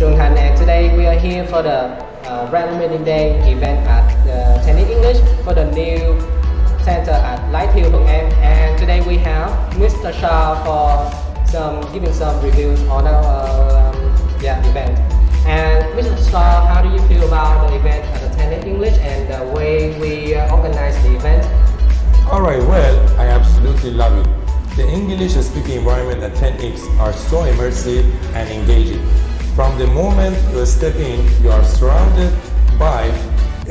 Trung and today we are here for the Random Day event at Tennis English for the new center at TIòng and today we have Mr. Shah for giving some reviews on our event. And Mr. Shah, how do you feel about the event at the Tennis English and the way we organize the event? Alright, well, I absolutely love it. The English speaking environment at 10X are so immersive and engaging. From the moment you step in, you are surrounded by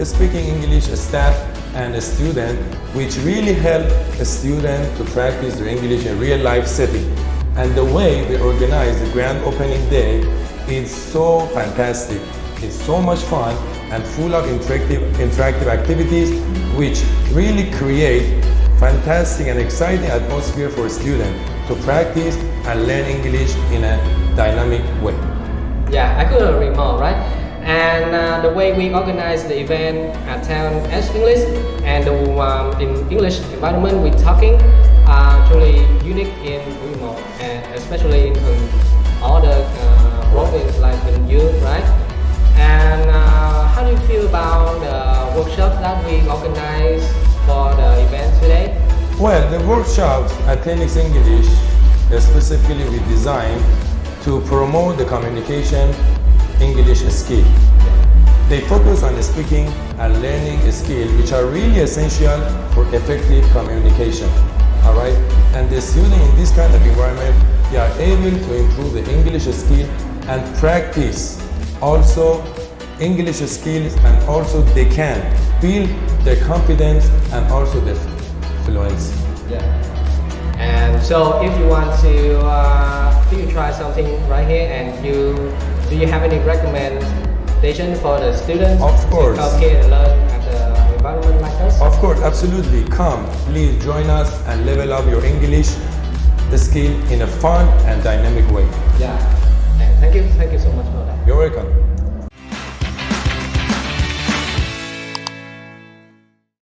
speaking English staff and a student, which really help a student to practice their English in real life setting. And the way we organize the grand opening day is so fantastic. It's so much fun and full of interactive activities which really create fantastic and exciting atmosphere for students to practice and learn English in a dynamic way. Yeah, I couldn't agree more, right? And the way we organize the event at Town as English and in English environment we're talking are truly unique in Umo, and especially in all the province like in you, right? And how do you feel about the workshops that we organize for the event today? Well, the workshops at 10X English specifically we designed to promote the communication English skill. They focus on the speaking and learning skills which are really essential for effective communication. Alright? And the student in this kind of environment, they are able to improve the English skill and practice also English skills, and also they can build their confidence and also their fluency. Yeah. And so if you want to try something right here, and do you have any recommendation for the students of course. To come here and learn at the environment like us? Of course, absolutely. Come, please join us and level up your English skill in a fun and dynamic way. Yeah. And thank you so much for that. You're welcome.